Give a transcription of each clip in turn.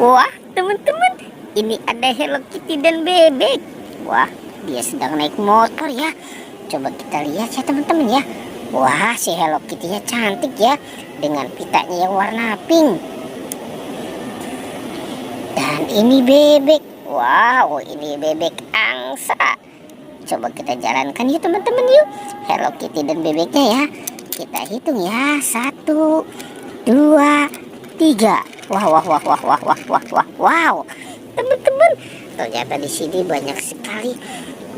Wah, teman-teman, ini ada Hello Kitty dan bebek. Wah, dia sedang naik motor ya. Coba kita lihat ya teman-teman ya. Wah, si Hello Kitty-nya cantik ya, dengan pitanya yang warna pink. Dan ini bebek. Wow, ini bebek angsa. Coba kita jalankan yuk teman-teman yuk. Hello Kitty dan bebeknya ya. Kita hitung ya. 1, 2, 3. Wah, wah, wah, wah, wah, wah, wah, wah, wow. Teman-teman, ternyata di sini banyak sekali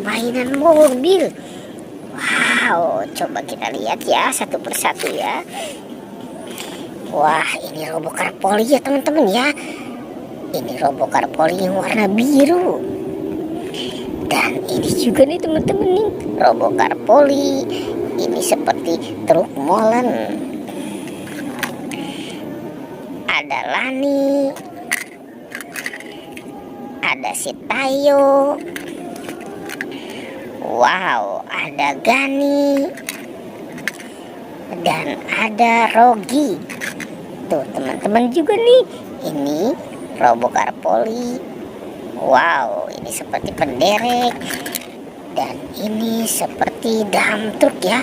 mainan mobil. Wow, coba kita lihat ya satu persatu ya. Wah, ini Robocar Poli ya teman-teman ya. Ini Robocar Poli yang warna biru. Dan ini juga nih teman-teman nih, Robocar Poli. Ini seperti truk molen. Ada Lani, ada si Tayo. Wow, ada Gani, dan ada Rogi. Tuh teman-teman juga nih, ini Robocar Poli. Wow, ini seperti penderek, dan ini seperti dump truck ya.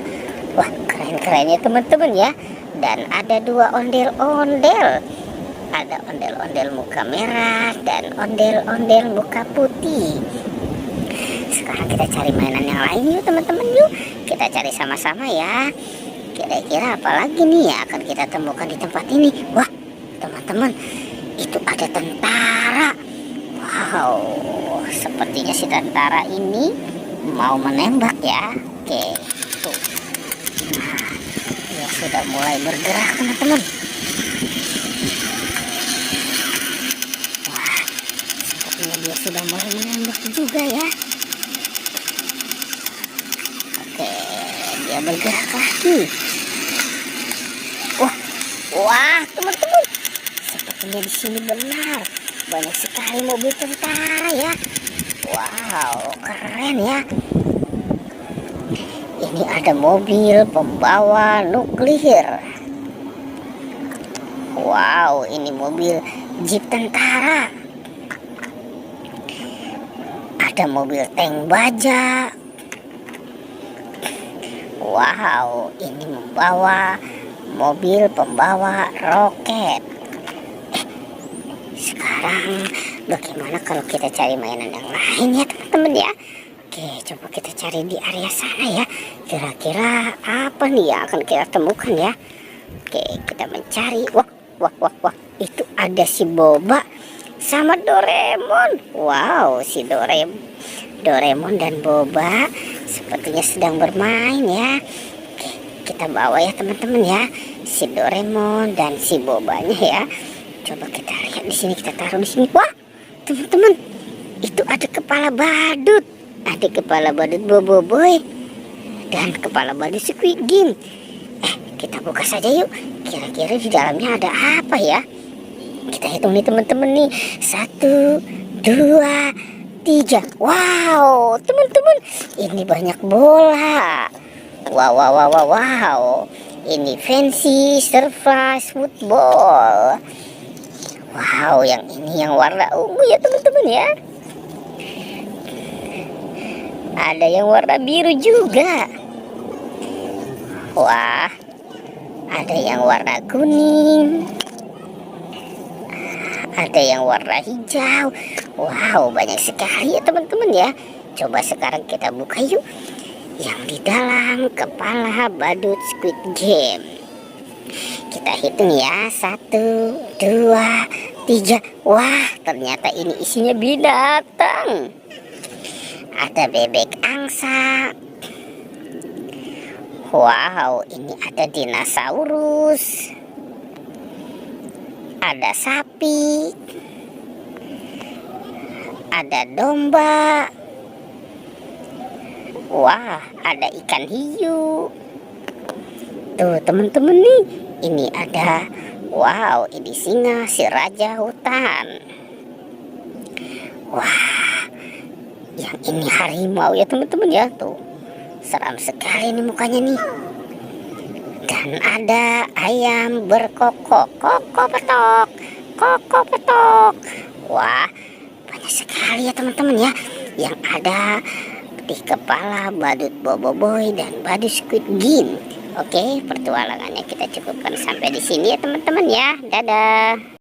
Wah, keren-keren ya teman-teman ya. Dan ada 2 ondel-ondel. Ada ondel-ondel muka merah dan ondel-ondel muka putih. Sekarang kita cari mainan yang lain yuk teman-teman yuk. Kita cari sama-sama ya. Kira-kira apa lagi nih ya akan kita temukan di tempat ini. Wah, teman-teman, itu ada tentara. Wow, sepertinya si tentara ini mau menembak ya. Oke, tuh. Nah, dia sudah mulai bergerak teman-teman. Wah, sepertinya dia sudah mulai menembak juga ya. Oke, dia bergerak lagi. Wah, wah teman-teman, sepertinya di sini benar banyak sekali mobil tentara ya. Wow, keren ya. Ini ada mobil pembawa nuklir. Wow, ini mobil jeep tentara. Ada mobil tank baja. Wow, ini membawa mobil pembawa roket. Sekarang bagaimana kalau kita cari mainan yang lain ya teman-teman ya. Oke, coba kita cari di area sana ya. Kira-kira apa nih yang akan kita temukan ya. Oke, kita mencari. Wah, wah, wah, wah. Itu ada si Boba sama Doraemon. Wow, si Doraemon dan Boba sepertinya sedang bermain ya. Oke, kita bawa ya teman-teman ya. Si Doraemon dan si Bobanya ya. Coba kita lihat di sini, kita taruh di sini. Wah, teman-teman, itu ada kepala badut. Ada kepala badut Boboiboy dan kepala badut Squid Game. Kita buka saja yuk. Kira-kira di dalamnya ada apa ya? Kita hitung nih teman-teman nih. 1, 2, 3. Wow, teman-teman, ini banyak bola. Wow, wow, wow, wow, wow. Ini fancy surface football. Wow, yang ini yang warna ungu ya teman-teman ya. Ada yang warna biru juga. Wah, ada yang warna kuning. Ada yang warna hijau. Wow, banyak sekali ya teman-teman ya. Coba sekarang kita buka yuk. Yang di dalam kepala badut Squid Game. Kita hitung ya. 1, 2, 3. Wah, ternyata ini isinya binatang. Ada bebek angsa. Wow, ini ada dinosaurus. Ada sapi. Ada domba. Wah, ada ikan hiu. Tuh teman-teman nih, ini ada, wow, ini singa, si raja hutan. Wah, yang ini harimau ya teman-teman ya. Tuh, seram sekali nih mukanya nih. Dan ada ayam berkokok, koko petok, koko petok. Wah, banyak sekali ya teman-teman ya yang ada di kepala badut Boboiboy dan badut Squid Game. Oke, pertualangannya kita cukupkan sampai di sini ya teman-teman ya. Dadah.